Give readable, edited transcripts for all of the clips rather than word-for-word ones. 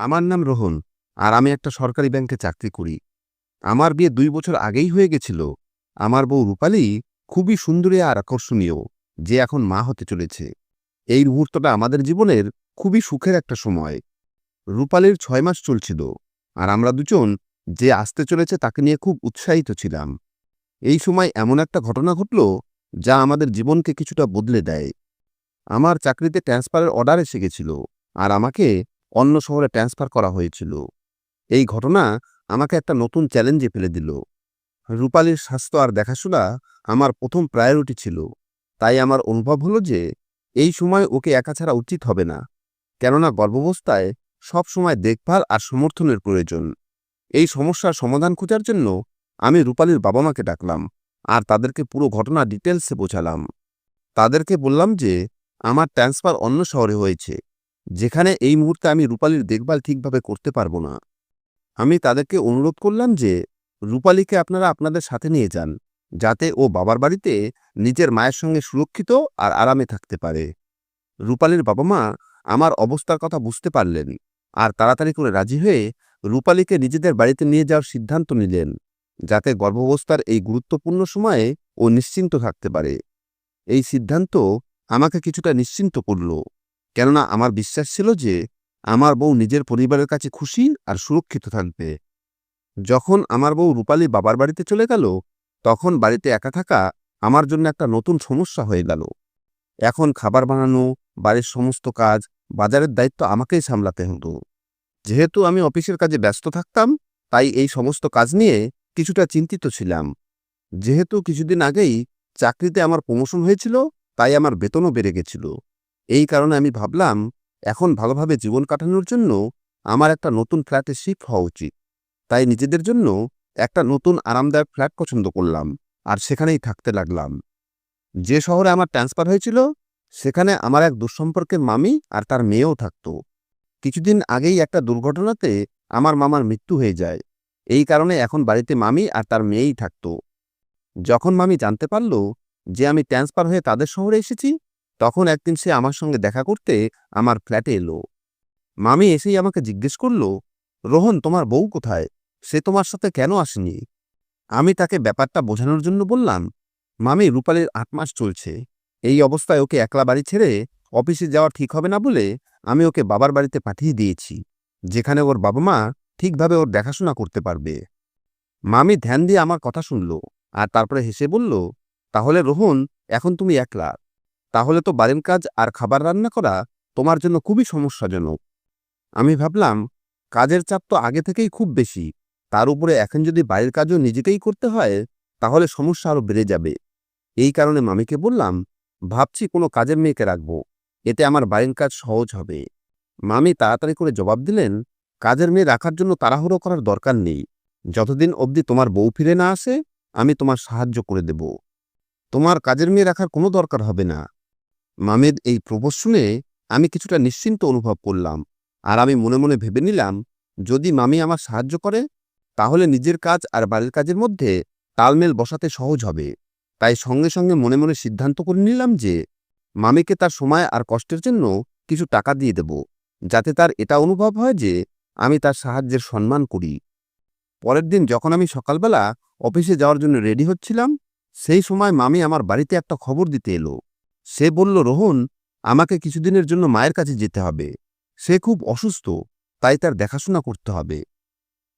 আমার নাম রোহন, আর আমি একটা সরকারি ব্যাংকে চাকরি করি। আমার বিয়ে ২ বছর আগেই হয়ে গেছিল। আমার বউ রূপালী খুবই সুন্দরী আর আকর্ষণীয়, যে এখন মা হতে চলেছে। এই মুহূর্তটা আমাদের জীবনের খুবই সুখের একটা সময়। রূপালীর ৬ মাস চলছিল, আর আমরা দুজন যে আসতে চলেছে তাকে নিয়ে খুব উৎসাহিত ছিলাম। এই সময় এমন একটা ঘটনা ঘটল, যা আমাদের জীবনকে কিছুটা বদলে দেয়। আমার চাকরিতে ট্রান্সফারের অর্ডার এসে গেছিল, আর আমাকে অন্য শহরে ট্রান্সফার করা হয়েছিল। এই ঘটনা আমাকে একটা নতুন চ্যালেঞ্জে ফেলে দিল। রূপালীর স্বাস্থ্য আর দেখাশোনা আমার প্রথম প্রায়োরিটি ছিল। তাই আমার অনুভব হলো যে এই সময় ওকে একা ছাড়া উচিত হবে না, কেননা গর্ভাবস্থায় সব সময় দেখভাল আর সমর্থনের প্রয়োজন। এই সমস্যার সমাধান খোঁজার জন্য আমি রূপালীর বাবা মাকে ডাকলাম, আর তাদেরকে পুরো ঘটনা ডিটেলসে বোঝালাম। তাদেরকে বললাম যে আমার ট্রান্সফার অন্য শহরে হয়েছে, যেখানে এই মুহূর্তে আমি রূপালীর দেখভাল ঠিকভাবে করতে পারবো না। আমি তাদেরকে অনুরোধ করলাম যে রূপালীকে আপনারা আপনাদের সাথে নিয়ে যান, যাতে ও বাবার বাড়িতে নিজের মায়ের সঙ্গে সুরক্ষিত আর আরামে থাকতে পারে। রূপালীর বাবা মা আমার অবস্থার কথা বুঝতে পারলেন, আর তাড়াতাড়ি করে রাজি হয়ে রূপালীকে নিজেদের বাড়িতে নিয়ে যাওয়ার সিদ্ধান্ত নিলেন, যাতে গর্ভাবস্থার এই গুরুত্বপূর্ণ সময়ে ও নিশ্চিন্ত থাকতে পারে। এই সিদ্ধান্ত আমাকে কিছুটা নিশ্চিন্ত করল, কেননা আমার বিশ্বাস ছিল যে আমার বউ নিজের পরিবারের কাছে খুশি আর সুরক্ষিত থাকবে। যখন আমার বউ রূপালী বাবার বাড়িতে চলে গেল, তখন বাড়িতে একা থাকা আমার জন্য একটা নতুন সমস্যা হয়ে গেল। এখন খাবার বানানো, বাড়ির সমস্ত কাজ, বাজারের দায়িত্ব আমাকেই সামলাতে হতো। যেহেতু আমি অফিসের কাজে ব্যস্ত থাকতাম, তাই এই সমস্ত কাজ নিয়ে কিছুটা চিন্তিত ছিলাম। যেহেতু কিছুদিন আগেই চাকরিতে আমার প্রমোশন হয়েছিল, তাই আমার বেতনও বেড়ে গেছিল। এই কারণে আমি ভাবলাম, এখন ভালোভাবে জীবন কাটানোর জন্য আমার একটা নতুন ফ্ল্যাটে শিফট হওয়া উচিত। তাই নিজেদের জন্য একটা নতুন আরামদায়ক ফ্ল্যাট পছন্দ করলাম, আর সেখানেই থাকতে লাগলাম। যে শহরে আমার ট্রান্সফার হয়েছিল, সেখানে আমার এক দুঃসম্পর্কের মামি আর তার মেয়েও থাকত। কিছুদিন আগেই একটা দুর্ঘটনাতে আমার মামার মৃত্যু হয়ে যায়। এই কারণে এখন বাড়িতে মামি আর তার মেয়েই থাকত। যখন মামি জানতে পারল যে আমি ট্রান্সফার হয়ে তাদের শহরে এসেছি, তখন একদিন সে আমার সঙ্গে দেখা করতে আমার ফ্ল্যাটে এলো। মামি এসেই আমাকে জিজ্ঞেস করল, রোহন, তোমার বউ কোথায়? সে তোমার সাথে কেন আসেনি? আমি তাকে ব্যাপারটা বোঝানোর জন্য বললাম, মামি, রূপালীর ৮ মাস চলছে। এই অবস্থায় ওকে একলা বাড়ি ছেড়ে অফিসে যাওয়া ঠিক হবে না বলে আমি ওকে বাবার বাড়িতে পাঠিয়ে দিয়েছি, যেখানে ওর বাবা মা ঠিকভাবে ওর দেখাশোনা করতে পারবে। মামি ধ্যান দিয়ে আমার কথা শুনল, আর তারপরে হেসে বলল, তাহলে রোহন, এখন তুমি একলা। তাহলে তো বাড়ির কাজ আর খাবার রান্না করা তোমার জন্য খুবই সমস্যাজনক। আমি ভাবলাম, কাজের চাপ তো আগে থেকেই খুব বেশি, তার উপরে এখন যদি বাড়ির কাজও নিজেকেই করতে হয়, তাহলে সমস্যা আরও বেড়ে যাবে। এই কারণে মামিকে বললাম, ভাবছি কোনো কাজের মেয়েকে রাখবো, এতে আমার বাড়ির কাজ সহজ হবে। মামি তাড়াতাড়ি করে জবাব দিলেন, কাজের মেয়ে রাখার জন্য তাড়াহুড়ো করার দরকার নেই। যতদিন অবধি তোমার বউ ফিরে না আসে, আমি তোমার সাহায্য করে দেব। তোমার কাজের মেয়ে রাখার কোনো দরকার হবে না। মামির এই প্রপোজ শুনে আমি কিছুটা নিশ্চিন্ত অনুভব করলাম, আর আমি মনে মনে ভেবে নিলাম, যদি মামি আমার সাহায্য করে, তাহলে নিজের কাজ আর বাড়ির কাজের মধ্যে তালমেল বসাতে সহজ হবে। তাই সঙ্গে সঙ্গে মনে মনে সিদ্ধান্ত করে নিলাম যে মামিকে তার সময় আর কষ্টের জন্য কিছু টাকা দিয়ে দেব, যাতে তার এটা অনুভব হয় যে আমি তার সাহায্যের সম্মান করি। পরের দিন যখন আমি সকালবেলা অফিসে যাওয়ার জন্য রেডি হচ্ছিলাম, সেই সময় মামি আমার বাড়িতে একটা খবর দিতে এলো। সে বলল, রোহন, আমাকে কিছুদিনের জন্য মায়ের কাছে যেতে হবে। সে খুব অসুস্থ, তাই তার দেখাশোনা করতে হবে।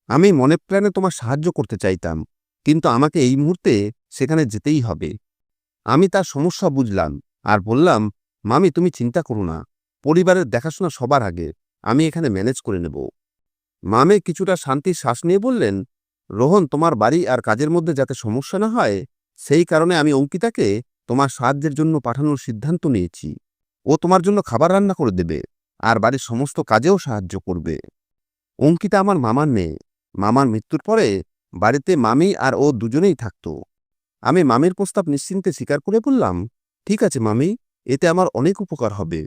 আমি মনে প্রাণে তোমার সাহায্য করতে চাইতাম, কিন্তু আমাকে এই মুহূর্তে সেখানে যেতেই হবে। আমি তার সমস্যা বুঝলাম, আর বললাম, মামি, তুমি চিন্তা করো না, পরিবারের দেখাশোনা সবার আগে, আমি এখানে ম্যানেজ করে নেব। মামে কিছুটা শান্তির শ্বাস নিয়ে বললেন, রোহন, তোমার বাড়ি আর কাজের মধ্যে যাতে সমস্যা না হয়, সেই কারণে আমি অঙ্কিতাকে তোমার সাহায্যের জন্য পাঠানোর সিদ্ধান্ত নিয়েছি। ও তোমার জন্য খাবার রান্না করে দেবে, আর বাড়ির সমস্ত কাজেও সাহায্য করবে। অঙ্কিতা আমার মামার মেয়ে। মামার মৃত্যুর পরে বাড়িতে মামি আর ও দুজনেই থাকত। আমি মামির প্রস্তাব নিশ্চিন্তে স্বীকার করে বললাম, ঠিক আছে মামি, এতে আমার অনেক উপকার হবে।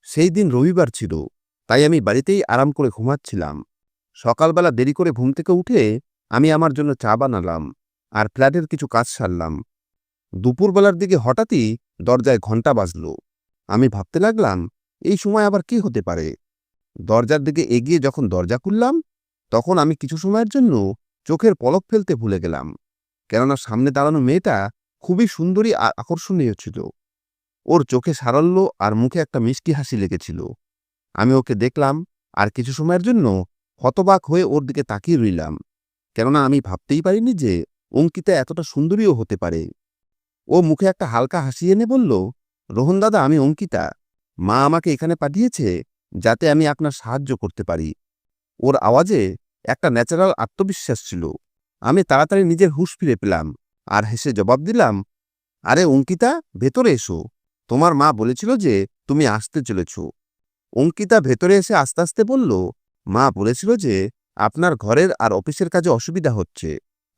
সেই দিন রবিবার ছিল, তাই আমি বাড়িতেই আরাম করে ঘুমাচ্ছিলাম। সকালবেলা দেরি করে ঘুম থেকে উঠে আমি আমার জন্য চা বানালাম, আর ফ্ল্যাটের কিছু কাজ সারলাম। দুপুরবেলার দিকে হঠাৎই দরজায় ঘণ্টা বাজল। আমি ভাবতে লাগলাম, এই সময় আবার কি হতে পারে। দরজার দিকে এগিয়ে যখন দরজা খুললাম, তখন আমি কিছু সময়ের জন্য চোখের পলক ফেলতে ভুলে গেলাম, কেননা সামনে দাঁড়ানো মেয়েটা খুবই সুন্দরী আর আকর্ষণীয় ছিল। ওর চোখে সারল্য আর মুখে একটা মিষ্টি হাসি লেগেছিল। আমি ওকে দেখলাম আর কিছু সময়ের জন্য হতবাক হয়ে ওর দিকে তাকিয়ে রইলাম, কেননা আমি ভাবতেই পারিনি যে অঙ্কিতা এতটা সুন্দরীও হতে পারে। ও মুখে একটা হালকা হাসি এনে বলল, রোহন দাদা, আমি অঙ্কিতা। মা আমাকে এখানে পাঠিয়েছে যাতে আমি আপনার সাহায্য করতে পারি। ওর আওয়াজে একটা ন্যাচারাল আত্মবিশ্বাস ছিল। আমি তাড়াতাড়ি নিজের হুঁশ ফিরে পেলাম আর হেসে জবাব দিলাম, আরে অঙ্কিতা, ভেতরে এসো। তোমার মা বলেছিল যে তুমি আসতে চলেছ। অঙ্কিতা ভেতরে এসে আস্তে আস্তে বলল, মা বলেছিল যে আপনার ঘরের আর অফিসের কাজে অসুবিধা হচ্ছে,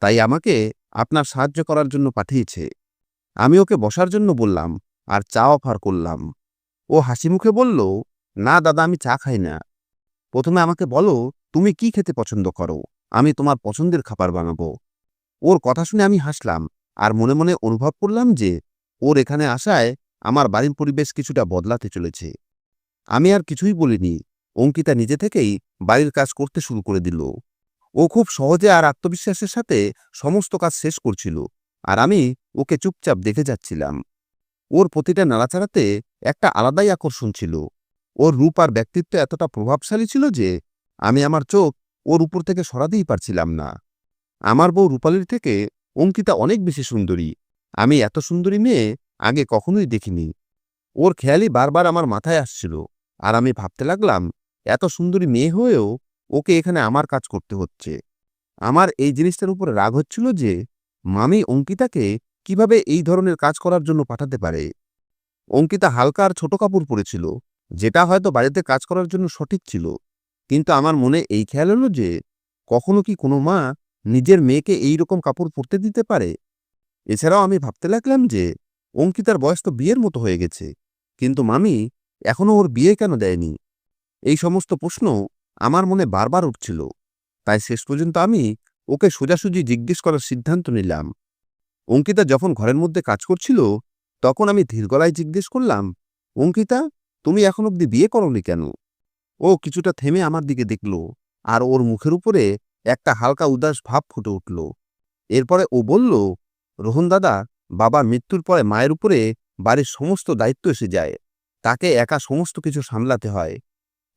তাই আমাকে আপনার সাহায্য করার জন্য পাঠিয়েছে। আমি ওকে বসার জন্য বললাম আর চা অফার করলাম। ও হাসি মুখে বলল, না দাদা, আমি চা খাই না। প্রথমে আমাকে বলো তুমি কি খেতে পছন্দ করো, আমি তোমার পছন্দের খাবার বানাবো। ওর কথা শুনে আমি হাসলাম আর মনে মনে অনুভব করলাম যে ওর এখানে আসায় আমার বাড়ির পরিবেশ কিছুটা বদলাতে চলেছে। আমি আর কিছুই বলিনি। অঙ্কিতা নিজে থেকেই বাড়ির কাজ করতে শুরু করে দিল। ও খুব সহজে আর আত্মবিশ্বাসের সাথে সমস্ত কাজ শেষ করছিল, আর আমি ওকে চুপচাপ দেখে যাচ্ছিলাম। ওর প্রতিটা নাড়াচাড়াতে একটা আলাদাই আকর্ষণ ছিল। ওর রূপ আর ব্যক্তিত্ব এতটা প্রভাবশালী ছিল যে আমি আমার চোখ ওর উপর থেকে সরাতেই পারছিলাম না। আমার বউ রূপালীর থেকে অঙ্কিতা অনেক বেশি সুন্দরী। আমি এত সুন্দরী মেয়ে আগে কখনোই দেখিনি। ওর খেয়ালই বারবার আমার মাথায় আসছিল, আর আমি ভাবতে লাগলাম, এত সুন্দরী মেয়ে হয়েও ওকে এখানে আমার কাজ করতে হচ্ছে। আমার এই জিনিসটার উপরে রাগ হচ্ছিল যে মামি অঙ্কিতাকে কিভাবে এই ধরনের কাজ করার জন্য পাঠাতে পারে। অঙ্কিতা হালকা আর ছোট কাপড় পরেছিল, যেটা হয়তো বাড়িতে কাজ করার জন্য সঠিক ছিল, কিন্তু আমার মনে এই খেয়াল হলো যে কখনো কি কোনো মা নিজের মেয়েকে এই রকম কাপড় পরতে দিতে পারে। এছাড়াও আমি ভাবতে লাগলাম যে অঙ্কিতার বয়স তো বিয়ের মতো হয়ে গেছে, কিন্তু মামি এখনো ওর বিয়ে কেন দেয়নি? এই সমস্ত প্রশ্ন আমার মনে বারবার উঠছিল। তাই শেষ পর্যন্ত আমি ওকে সোজাসুজি জিজ্ঞেস করার সিদ্ধান্ত নিলাম। অঙ্কিতা যখন ঘরের মধ্যে কাজ করছিল, তখন আমি ধীর গলায় জিজ্ঞেস করলাম, অঙ্কিতা, তুমি এখন অব্দি বিয়ে করনি কেন? ও কিছুটা থেমে আমার দিকে দেখল, আর ওর মুখের উপরে একটা হালকা উদাস ভাব ফুটে উঠল। এরপরে ও বলল, রোহন দাদা, বাবার মৃত্যুর পরে মায়ের উপরে বাড়ির সমস্ত দায়িত্ব এসে যায়। তাকে একা সমস্ত কিছু সামলাতে হয়।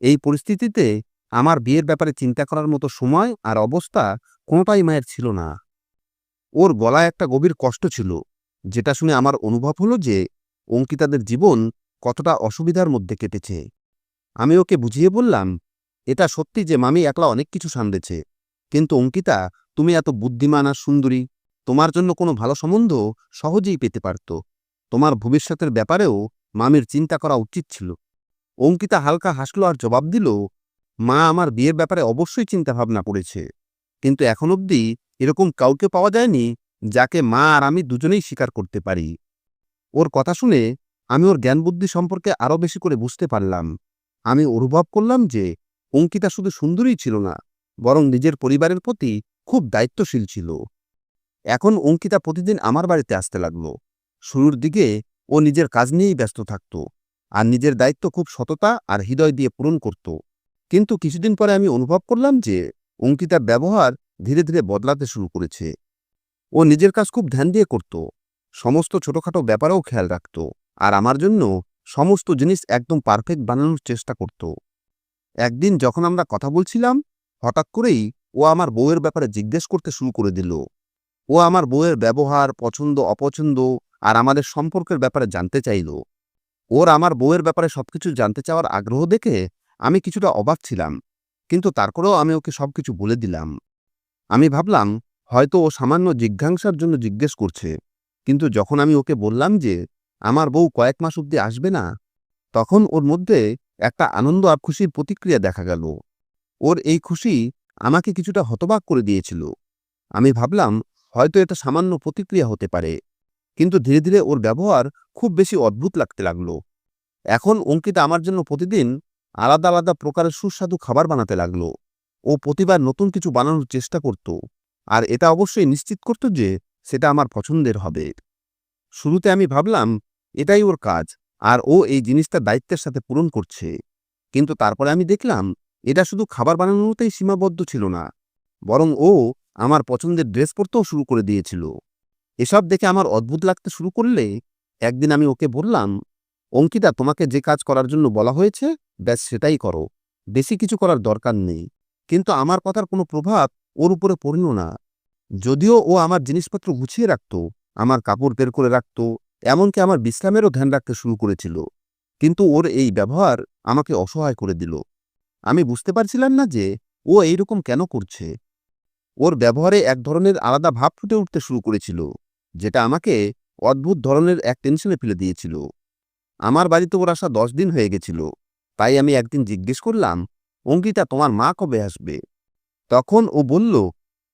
এই পরিস্থিতিতে আমার বিয়ের ব্যাপারে চিন্তা করার মতো সময় আর অবস্থা কোনোটাই মায়ের ছিল না। ওর গলায় একটা গভীর কষ্ট ছিল, যেটা শুনে আমার অনুভব হলো যে অঙ্কিতাদের জীবন কতটা অসুবিধার মধ্যে কেটেছে। আমি ওকে বুঝিয়ে বললাম, এটা সত্যি যে মামি একলা অনেক কিছু সামলেছে, কিন্তু অঙ্কিতা, তুমি এত বুদ্ধিমান আর সুন্দরী, তোমার জন্য কোনো ভালো সম্বন্ধ সহজেই পেতে পারত। তোমার ভবিষ্যতের ব্যাপারেও মামির চিন্তা করা উচিত ছিল। অঙ্কিতা হালকা হাসল আর জবাব দিল, মা আমার বিয়ের ব্যাপারে অবশ্যই চিন্তাভাবনা করেছে, কিন্তু এখন অবধি এরকম কাউকে পাওয়া যায়নি যাকে মা আর আমি দুজনেই স্বীকার করতে পারি। ওর কথা শুনে আমি ওর জ্ঞান বুদ্ধি সম্পর্কে আরও বেশি করে বুঝতে পারলাম। আমি অনুভব করলাম যে অঙ্কিতা শুধু সুন্দরীই ছিল না, বরং নিজের পরিবারের প্রতি খুব দায়িত্বশীল ছিল। এখন অঙ্কিতা প্রতিদিন আমার বাড়িতে আসতে লাগলো। শুরুর দিকে ও নিজের কাজ নিয়েই ব্যস্ত থাকত, আর নিজের দায়িত্ব খুব সততা আর হৃদয় দিয়ে পূরণ করত। কিন্তু কিছুদিন পরে আমি অনুভব করলাম যে অঙ্কিতার ব্যবহার ধীরে ধীরে বদলাতে শুরু করেছে। ও নিজের কাজ খুব ধ্যান দিয়ে করত, সমস্ত ছোটখাটো ব্যাপারেও খেয়াল রাখত, আর আমার জন্য সমস্ত জিনিস একদম পারফেক্ট বানানোর চেষ্টা করত। একদিন যখন আমরা কথা বলছিলাম, হঠাৎ করেই ও আমার বউয়ের ব্যাপারে জিজ্ঞেস করতে শুরু করে দিল। ও আমার বউয়ের ব্যবহার, পছন্দ অপছন্দ আর আমাদের সম্পর্কের ব্যাপারে জানতে চাইল। ওর আমার বউয়ের ব্যাপারে সবকিছু জানতে চাওয়ার আগ্রহ দেখে আমি কিছুটা অবাক ছিলাম, কিন্তু তারপরেও আমি ওকে সবকিছু বলে দিলাম। আমি ভাবলাম হয়তো ও সামান্য জিজ্ঞাসার জন্য জিজ্ঞেস করছে, কিন্তু যখন আমি ওকে বললাম যে আমার বউ কয়েক মাস অব্দি আসবে না, তখন ওর মধ্যে একটা আনন্দ আর খুশির প্রতিক্রিয়া দেখা গেল। ওর এই খুশি আমাকে কিছুটা হতবাক করে দিয়েছিল। আমি ভাবলাম হয়তো এটা সামান্য প্রতিক্রিয়া হতে পারে, কিন্তু ধীরে ধীরে ওর ব্যবহার খুব বেশি অদ্ভুত লাগতে লাগলো। এখন অঙ্কিতা আমার জন্য প্রতিদিন আলাদা আলাদা প্রকারের সুস্বাদু খাবার বানাতে লাগলো। ও প্রতিবার নতুন কিছু বানানোর চেষ্টা করত, আর এটা অবশ্যই নিশ্চিত করত যে সেটা আমার পছন্দের হবে। শুরুতে আমি ভাবলাম এটাই ওর কাজ, আর ও এই জিনিসটা দায়িত্বের সাথে পূরণ করছে। কিন্তু তারপরে আমি দেখলাম এটা শুধু খাবার বানানোতেই সীমাবদ্ধ ছিল না, বরং ও আমার পছন্দের ড্রেস পরতেও শুরু করে দিয়েছিল। এসব দেখে আমার অদ্ভুত লাগতে শুরু করলে একদিন আমি ওকে বললাম, অঙ্কিতা, তোমাকে যে কাজ করার জন্য বলা হয়েছে ব্যাস সেটাই করো, বেশি কিছু করার দরকার নেই। কিন্তু আমার কথার কোনো প্রভাব ওর উপরে পড়ল না। যদিও ও আমার জিনিসপত্র গুছিয়ে রাখত, আমার কাপড় বের করে রাখত, এমনকি আমার বিশ্রামেরও ধ্যান রাখতে শুরু করেছিল, কিন্তু ওর এই ব্যবহার আমাকে অসহায় করে দিল। আমি বুঝতে পারছিলাম না যে ও এইরকম কেন করছে। ওর ব্যবহারে এক ধরনের আলাদা ভাব ফুটে উঠতে শুরু করেছিল, যেটা আমাকে অদ্ভুত ধরনের এক টেনশনে ফেলে দিয়েছিল। আমার বাড়িতে ওর আসা 10 দিন হয়ে গেছিল, তাই আমি একদিন জিজ্ঞেস করলাম, অঙ্কিতা, তোমার মা কবে আসবে? তখন ও বলল,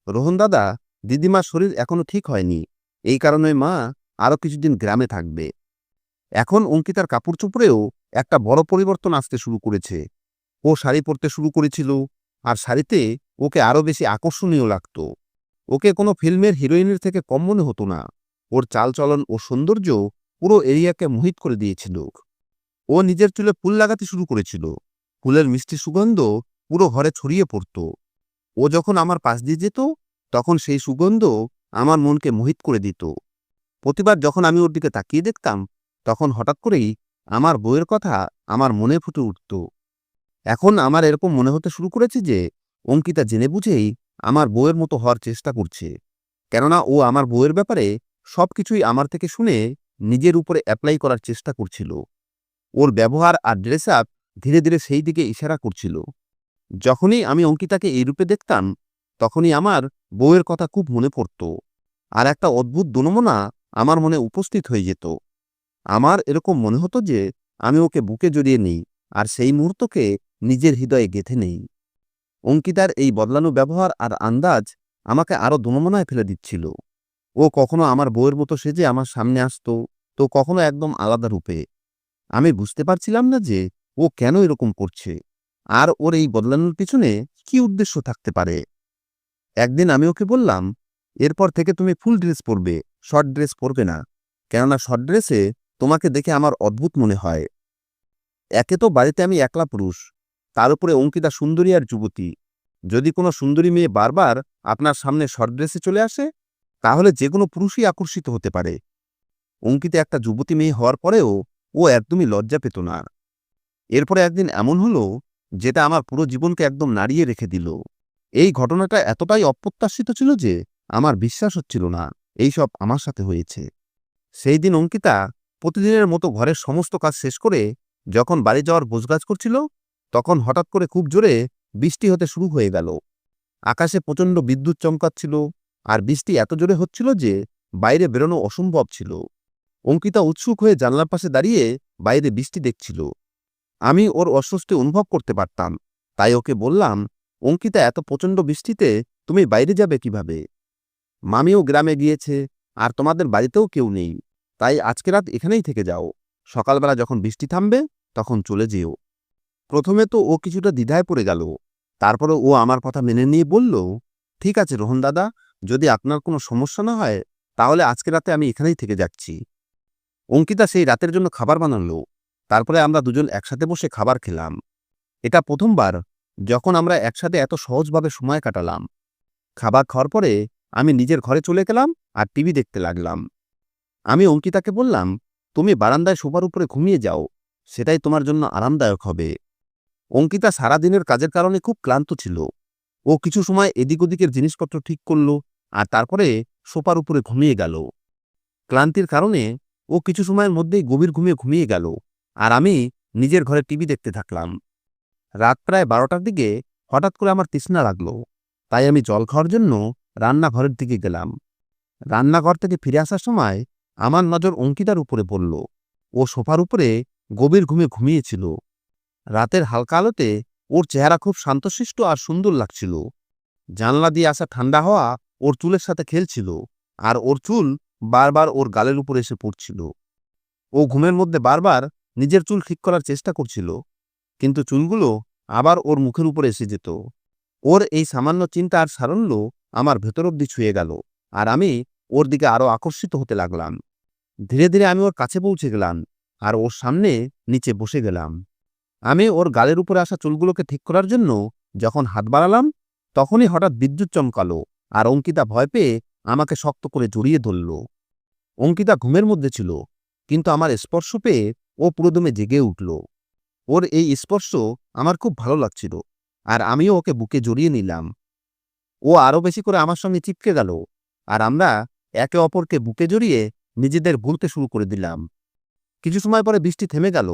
রোহন দাদা, দিদিমার শরীর এখনো ঠিক হয়নি, এই কারণে মা আরও কিছুদিন গ্রামে থাকবে। এখন অঙ্কিতার কাপড় চোপড়েও একটা বড় পরিবর্তন আসতে শুরু করেছে। ও শাড়ি পরতে শুরু করেছিল, আর শাড়িতে ওকে আরও বেশি আকর্ষণীয় লাগত। ওকে কোনো ফিল্মের হিরোইনের থেকে কম মনে হতো না। ওর চালচলন ও সৌন্দর্য পুরো এরিয়াকে মোহিত করে দিয়েছিল। ও নিজের চুলে ফুল লাগাতে শুরু করেছিল। ফুলের মিষ্টি সুগন্ধ পুরো ঘরে ছড়িয়ে পড়ত। ও যখন আমার পাশ দিয়ে যেত, তখন সেই সুগন্ধ আমার মনকে মোহিত করে দিত। প্রতিবার যখন আমি ওর দিকে তাকিয়ে দেখতাম, তখন হঠাৎ করেই আমার বউয়ের কথা আমার মনে ফুটে উঠত। এখন আমার এরকম মনে হতে শুরু করেছে যে অঙ্কিতা জেনে বুঝেই আমার বউয়ের মতো হওয়ার চেষ্টা করছে, কেননা ও আমার বউয়ের ব্যাপারে সবকিছুই আমার থেকে শুনে নিজের উপরে অ্যাপ্লাই করার চেষ্টা করছিল। ওর ব্যবহার আর ড্রেস আপ ধীরে ধীরে সেই দিকে ইশারা করছিল। যখনই আমি অঙ্কিতাকে এই রূপে দেখতাম, তখনই আমার বউয়ের কথা খুব মনে পড়ত, আর একটা অদ্ভুত দুনমনা আমার মনে উপস্থিত হয়ে যেত। আমার এরকম মনে হতো যে আমি ওকে বুকে জড়িয়ে নিই আর সেই মুহূর্তকে নিজের হৃদয়ে গেঁথে নেই। অঙ্কিতার এই বদলানো ব্যবহার আর আন্দাজ আমাকে আরো দুনমনায় ফেলে দিচ্ছিল। ও কখনো আমার বউয়ের মতো সেজে আমার সামনে আসতো, তো কখনো একদম আলাদা রূপে। আমি বুঝতে পারছিলাম না যে ও কেন এরকম করছে, আর ওর এই বদলানোর পিছনে কি উদ্দেশ্য থাকতে পারে। একদিন আমি ওকে বললাম, এরপর থেকে তুমি ফুল ড্রেস পরবে, শর্ট ড্রেস পরবে না, কেননা শর্ট ড্রেসে তোমাকে দেখে আমার অদ্ভুত মনে হয়। একে তো বাড়িতে আমি একলা পুরুষ, তার উপরে অঙ্কিতা সুন্দরী আর যুবতী। যদি কোনো সুন্দরী মেয়ে বারবার আপনার সামনে শর্ট ড্রেসে চলে আসে, তাহলে যে কোনো পুরুষই আকর্ষিত হতে পারে। অঙ্কিতা একটা যুবতী মেয়ে হওয়ার পরেও ও একদমই লজ্জা পেত না। এরপরে একদিন এমন হলো, যেটা আমার পুরো জীবনকে একদম নাড়িয়ে রেখে দিল। এই ঘটনাটা এতটাই অপ্রত্যাশিত ছিল যে আমার বিশ্বাস হচ্ছিল না এইসব আমার সাথে হয়েছে। সেই দিন অঙ্কিতা প্রতিদিনের মতো ঘরের সমস্ত কাজ শেষ করে যখন বাড়ি যাওয়ার গোছগাছ করছিল, তখন হঠাৎ করে খুব জোরে বৃষ্টি হতে শুরু হয়ে গেল। আকাশে প্রচণ্ড বিদ্যুৎ চমকাচ্ছিল, আর বৃষ্টি এত জোরে হচ্ছিল যে বাইরে বেরোনো অসম্ভব ছিল। অঙ্কিতা উৎসুক হয়ে জানলার পাশে দাঁড়িয়ে বাইরে বৃষ্টি দেখছিল। আমি ওর অস্বস্তি অনুভব করতে পারতাম, তাই ওকে বললাম, অঙ্কিতা, এত প্রচণ্ড বৃষ্টিতে তুমি বাইরে যাবে কিভাবে? মামিও গ্রামে গিয়েছে, আর তোমাদের বাড়িতেও কেউ নেই, তাই আজকে রাত এখানেই থেকে যাও। সকালবেলা যখন বৃষ্টি থামবে তখন চলে যেও। প্রথমে তো ও কিছুটা দ্বিধায় পড়ে গেল, তারপরে ও আমার কথা মেনে নিয়ে বলল, ঠিক আছে রোহন দাদা, যদি আপনার কোনো সমস্যা না হয় তাহলে আজকে রাতে আমি এখানেই থেকে যাচ্ছি। অঙ্কিতা সেই রাতের জন্য খাবার বানালো। তারপরে আমরা দুজন একসাথে বসে খাবার খেলাম। এটা প্রথমবার যখন আমরা একসাথে এত সহজভাবে সময় কাটালাম। খাবার খাওয়ার পরে আমি নিজের ঘরে চলে গেলাম আর টিভি দেখতে লাগলাম। আমি অঙ্কিতাকে বললাম, তুমি বারান্দায় সোফার উপরে ঘুমিয়ে যাও, সেটাই তোমার জন্য আরামদায়ক হবে। অঙ্কিতা সারাদিনের কাজের কারণে খুব ক্লান্ত ছিল। ও কিছু সময় এদিক ওদিকের জিনিসপত্র ঠিক করল, আর তারপরে সোফার উপরে ঘুমিয়ে গেল। ক্লান্তির কারণে ও কিছু সময়ের মধ্যেই গভীর ঘুমিয়ে ঘুমিয়ে গেল, আর আমি নিজের ঘরে টিভি দেখতে থাকলাম। রাত প্রায় 12টার দিকে হঠাৎ করে আমার তৃষ্ণা লাগলো, তাই আমি জল খাওয়ার জন্য রান্নাঘরের দিকে গেলাম। রান্নাঘর থেকে ফিরে আসার সময় আমার নজর অঙ্কিতার উপরে পড়ল। ও সোফার উপরে গভীর ঘুমে ঘুমিয়েছিল। রাতের হালকা আলোতে ওর চেহারা খুব শান্তশিষ্ট আর সুন্দর লাগছিল। জানলা দিয়ে আসা ঠান্ডা হাওয়া ওর চুলের সাথে খেলছিল, আর ওর চুল বারবার ওর গালের উপরে এসে পড়ছিল। ও ঘুমের মধ্যে বারবার নিজের চুল ঠিক করার চেষ্টা করছিল, কিন্তু চুলগুলো আবার ওর মুখের উপরে এসে যেত। ওর এই সামান্য চিন্তা আর সারল্য আমার ভেতর অব্দি ছুঁয়ে গেল, আর আমি ওর দিকে আরো আকর্ষিত হতে লাগলাম। ধীরে ধীরে আমি ওর কাছে পৌঁছে গেলাম, আর ওর সামনে নিচে বসে গেলাম। আমি ওর গালের উপরে আসা চুলগুলোকে ঠিক করার জন্য যখন হাত বাড়ালাম, তখনই হঠাৎ বিদ্যুৎ চমকালো, আর অঙ্কিতা ভয় পেয়ে আমাকে শক্ত করে জড়িয়ে ধরল। অঙ্কিতা ঘুমের মধ্যে ছিল, কিন্তু আমার স্পর্শ পেয়ে ও পুরোদমে জেগে উঠল। ওর এই স্পর্শ আমার খুব ভালো লাগছিল, আর আমিও ওকে বুকে জড়িয়ে নিলাম। ও আরও বেশি করে আমার সঙ্গে চিপকে গেল, আর আমরা একে অপরকে বুকে জড়িয়ে নিজেদের ভুলতে শুরু করে দিলাম। কিছু সময় পরে বৃষ্টি থেমে গেল,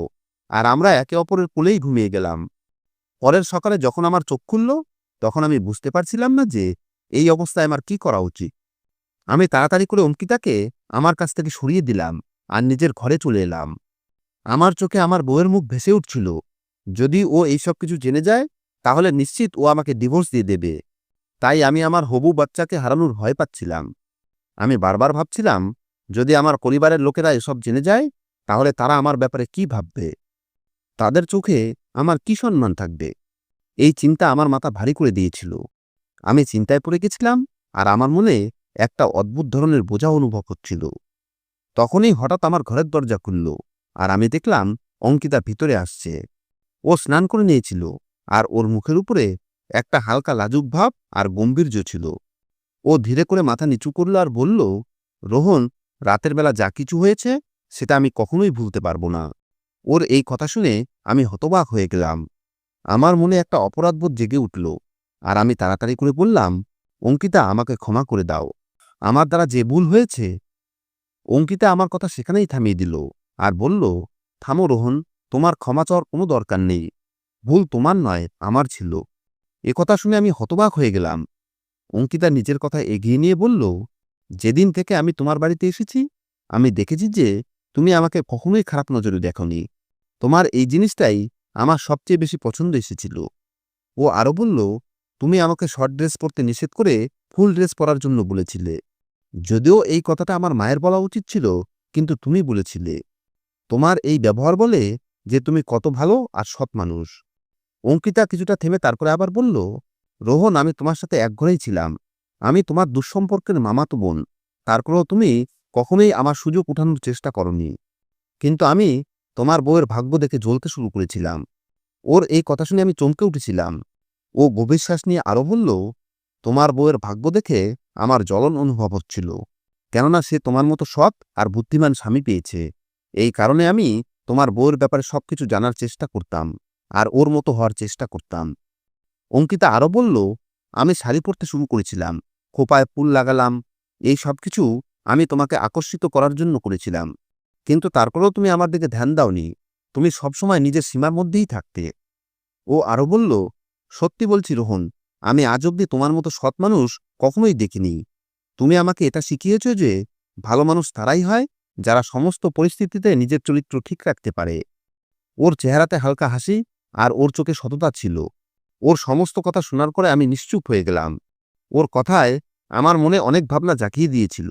আর আমরা একে অপরের কোলেই ঘুমিয়ে গেলাম। পরের সকালে যখন আমার চোখ খুলল, তখন আমি বুঝতে পারছিলাম না যে এই অবস্থায় আমার কি করা উচিত। আমি তাড়াতাড়ি করে অঙ্কিতাকে আমার কাছ থেকে সরিয়ে দিলাম আর নিজের ঘরে চলে এলাম। আমার চোখে আমার বউয়ের মুখ ভেসে উঠছিল। যদি ও এইসব কিছু জেনে যায়, তাহলে নিশ্চিত ও আমাকে ডিভোর্স দিয়ে দেবে। তাই আমি আমার হবু বাচ্চাকে হারানোর ভয় পাচ্ছিলাম। আমি বারবার ভাবছিলাম, যদি আমার পরিবারের লোকেরা এসব জেনে যায়, তাহলে তারা আমার ব্যাপারে কি ভাববে? তাদের চোখে আমার কি সম্মান থাকবে? এই চিন্তা আমার মাথা ভারী করে দিয়েছিল। আমি চিন্তায় পড়ে গেছিলাম, আর আমার মনে একটা অদ্ভুত ধরনের বোঝা অনুভব হচ্ছিল। তখনই হঠাৎ আমার ঘরের দরজা খুলল, আর আমি দেখলাম অঙ্কিতা ভিতরে আসছে। ও স্নান করে নিয়েছিল, আর ওর মুখের উপরে একটা হালকা লাজুক ভাব আর গম্ভীর্য ছিল। ও ধীরে করে মাথা নিচু করল আর বলল, রোহন, রাতের বেলা যা কিছু হয়েছে সেটা আমি কখনোই ভুলতে পারবো না। ওর এই কথা শুনে আমি হতবাক হয়ে গেলাম। আমার মনে একটা অপরাধবোধ জেগে উঠল, আর আমি তাড়াতাড়ি করে বললাম, অঙ্কিতা, আমাকে ক্ষমা করে দাও। আমার দ্বারা যে ভুল হয়েছে। অঙ্কিতা আমার কথা সেখানেই থামিয়ে দিল আর বলল, থামো রোহন, তোমার ক্ষমা চাওয়ার কোনো দরকার নেই। ভুল তোমার নয়, আমার ছিল। কথা শুনে আমি হতবাক হয়ে গেলাম। অঙ্কিতা নিজের কথা এগিয়ে নিয়ে বলল, যেদিন থেকে আমি তোমার বাড়িতে এসেছি, আমি দেখেছি যে তুমি আমাকে কখনোই খারাপ নজরে দেখোনি। তোমার এই জিনিসটাই আমার সবচেয়ে বেশি পছন্দ এসেছিল। ও আরও বলল, তুমি আমাকে শর্ট ড্রেস পরতে নিষেধ করে ফুল ড্রেস পরার জন্য বলেছিলে। যদিও এই কথাটা আমার মায়ের বলা উচিত ছিল, কিন্তু তুমি বলেছিলে। তোমার এই ব্যবহার বলে যে তুমি কত ভালো আর সৎ মানুষ। অঙ্কিতা কিছুটা থেমে তারপরে আবার বলল, রোহন, আমি তোমার সাথে এক ঘরেই ছিলাম। আমি তোমার দুঃসম্পর্কের মামাতো বোন। তারপরেও তুমি কখনোই আমার সুযোগ উঠানোর চেষ্টা করনি। কিন্তু আমি তোমার বউয়ের ভাগ্য দেখে জ্বলতে শুরু করেছিলাম। ওর এই কথা শুনে আমি চমকে উঠেছিলাম। ও গভীর শ্বাস নিয়ে আরও বলল, তোমার বউয়ের ভাগ্য দেখে আমার জ্বলন অনুভব হচ্ছিল, কেননা সে তোমার মতো সৎ আর বুদ্ধিমান স্বামী পেয়েছে। এই কারণে আমি তোমার বউয়ের ব্যাপারে সবকিছু জানার চেষ্টা করতাম, আর ওর মতো হওয়ার চেষ্টা করতাম। অঙ্কিতা আরও বলল, আমি শাড়ি পরতে শুরু করেছিলাম, খোপায় ফুল লাগালাম। এই সব কিছু আমি তোমাকে আকর্ষিত করার জন্য করেছিলাম। কিন্তু তারপরেও তুমি আমার দিকে ধ্যান দাওনি। তুমি সবসময় নিজের সীমার মধ্যেই থাকতে। ও আরও বলল, সত্যি বলছি রোহন, আমি আজ অব্দি তোমার মতো সৎ মানুষ কখনোই দেখিনি। তুমি আমাকে এটা শিখিয়েছ যে ভালো মানুষ তারাই হয় যারা সমস্ত পরিস্থিতিতে নিজের চরিত্র ঠিক রাখতে পারে। ওর চেহারাতে হালকা হাসি আর ওর চোখে সততা ছিল। ওর সমস্ত কথা শোনার পরে আমি নিশ্চুপ হয়ে গেলাম। ওর কথায় আমার মনে অনেক ভাবনা জাগিয়ে দিয়েছিল।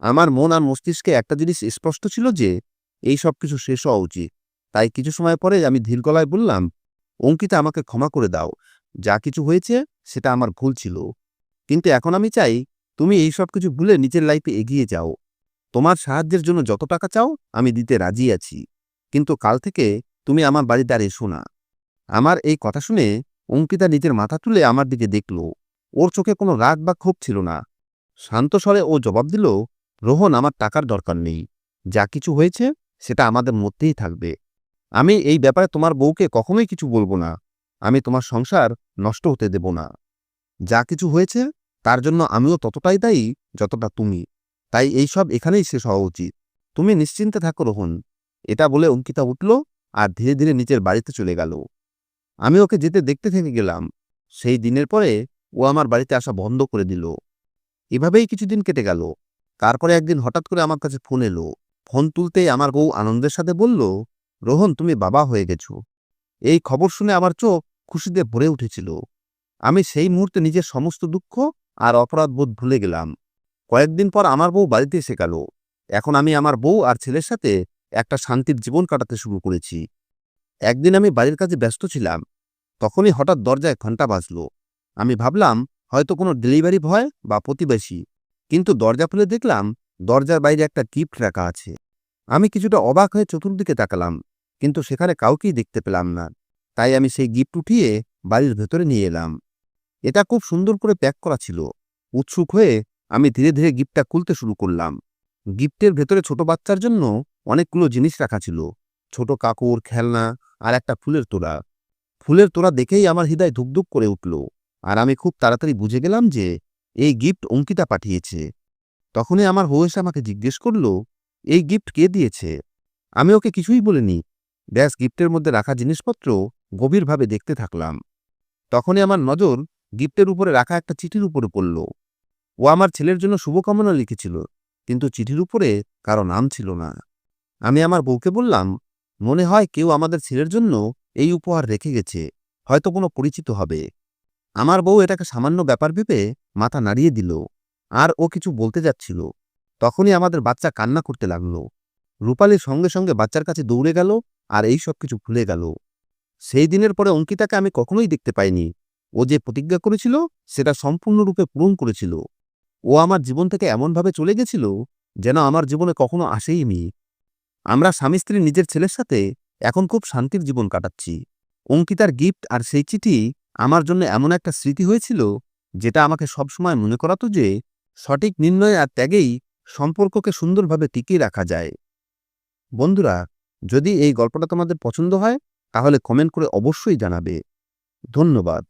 আমার মন আর মস্তিষ্কে একটা জিনিস স্পষ্ট ছিল যে এই সব কিছু শেষ হওয়া উচিত। তাই কিছু সময় পরে আমি ধীর গলায় বললাম, অঙ্কিতা, আমাকে ক্ষমা করে দাও। যা কিছু হয়েছে সেটা আমার ভুল ছিল। কিন্তু এখন আমি চাই তুমি এই সব কিছু ভুলে নিজের লাইফে এগিয়ে যাও। তোমার সাহায্যের জন্য যত টাকা চাও আমি দিতে রাজি আছি, কিন্তু কাল থেকে তুমি আমার বাড়িতে আর এসো না। আমার এই কথা শুনে অঙ্কিতা নিজের মাথা তুলে আমার দিকে দেখল। ওর চোখে কোনো রাগ বা ক্ষোভ ছিল না। শান্ত স্বরে ও জবাব দিল, রোহন, আমার টাকার দরকার নেই। যা কিছু হয়েছে সেটা আমাদের মধ্যেই থাকবে। আমি এই ব্যাপারে তোমার বউকে কখনোই কিছু বলবো না। আমি তোমার সংসার নষ্ট হতে দেব না। যা কিছু হয়েছে তার জন্য আমিও ততটাই দায়ী যতটা তুমি। তাই এই সব এখানেই শেষ হওয়া উচিত। তুমি নিশ্চিন্তে থাকো রোহন। এটা বলে অঙ্কিতা উঠল আর ধীরে ধীরে নিজের বাড়িতে চলে গেল। আমি ওকে যেতে দেখতে থেকে গেলাম। সেই দিনের পরে ও আমার বাড়িতে আসা বন্ধ করে দিল। এভাবেই কিছুদিন কেটে গেল। তারপরে একদিন হঠাৎ করে আমার কাছে ফোন এলো। ফোন তুলতেই আমার বউ আনন্দের সাথে বলল, রোহন, তুমি বাবা হয়ে গেছো। এই খবর শুনে আমার চোখ খুশিতে ভরে উঠেছিল। আমি সেই মুহূর্তে নিজের সমস্ত দুঃখ আর অপরাধবোধ ভুলে গেলাম। কয়েকদিন পর আমার বউ বাড়িতে এসে গেল। এখন আমি আমার বউ আর ছেলের সাথে একটা শান্তির জীবন কাটাতে শুরু করেছি। একদিন আমি বাড়ির কাজে ব্যস্ত ছিলাম। তখনই হঠাৎ দরজায় ঘণ্টা বাজল। আমি ভাবলাম হয়তো কোনো ডেলিভারি বয় বা প্রতিবেশী, কিন্তু দরজা খুলে দেখলাম দরজার বাইরে একটা গিফট রাখা আছে। আমি কিছুটা অবাক হয়ে চতুর্দিকে তাকালাম, কিন্তু সেখানে কাউকেই দেখতে পেলাম না। তাই আমি সেই গিফট উঠিয়ে বাড়ির ভেতরে নিয়ে এলাম। এটা খুব সুন্দর করে প্যাক করা ছিল। উৎসুক হয়ে আমি ধীরে ধীরে গিফটটা খুলতে শুরু করলাম। গিফটের ভেতরে ছোট বাচ্চার জন্য অনেকগুলো জিনিস রাখা ছিল। ছোট কাপড়, খেলনা আর একটা ফুলের তোড়া। ফুলের তোড়া দেখেই আমার হৃদয় ধুকধুক করে উঠল। আর আমি খুব তাড়াতাড়ি বুঝে গেলাম যে এই গিফট অঙ্কিতা পাঠিয়েছে। তখনই আমার হৌ এসে আমাকে জিজ্ঞেস করল, এই গিফট কে দিয়েছে? আমি ওকে কিছুই বলিনি। ব্যাস গিফটের মধ্যে রাখা জিনিসপত্র গভীরভাবে দেখতে থাকলাম। তখনই আমার নজর গিফটের উপরে রাখা একটা চিঠির উপরে পড়ল। ও আমার ছেলের জন্য শুভকামনা লিখেছিল, কিন্তু চিঠির উপরে কারো নাম ছিল না। আমি আমার বউকে বললাম, মনে হয় কেউ আমাদের ছেলের জন্য এই উপহার রেখে গেছে, হয়তো কোনো পরিচিত হবে। আমার বউ এটাকে সামান্য ব্যাপার ভেবে মাথা নাড়িয়ে দিল, আর ও কিছু বলতে যাচ্ছিল। তখনই আমাদের বাচ্চা কান্না করতে লাগলো। রূপালী সঙ্গে সঙ্গে বাচ্চার কাছে দৌড়ে গেল আর এই সব কিছু ভুলে গেল। সেই দিনের পরে অঙ্কিতাকে আমি কখনোই দেখতে পাইনি। ও যে প্রতিজ্ঞা করেছিল সেটা সম্পূর্ণরূপে পূরণ করেছিল। ও আমার জীবন থেকে এমনভাবে চলে গেছিল যেন আমার জীবনে কখনো আসেইনি। আমরা স্বামী স্ত্রী নিজের ছেলের সাথে এখন খুব শান্তির জীবন কাটাচ্ছি। অঙ্কিতার গিফট আর সেই চিঠি আমার জন্য এমন একটা স্মৃতি হয়েছিল, যেটা আমাকে সবসময় মনে করাতো যে সঠিক নির্ণয় আর ত্যাগেই সম্পর্ককে সুন্দরভাবে টিকিয়ে রাখা যায়। বন্ধুরা, যদি এই গল্পটা তোমাদের পছন্দ হয় তাহলে কমেন্ট করে অবশ্যই জানাবে। ধন্যবাদ।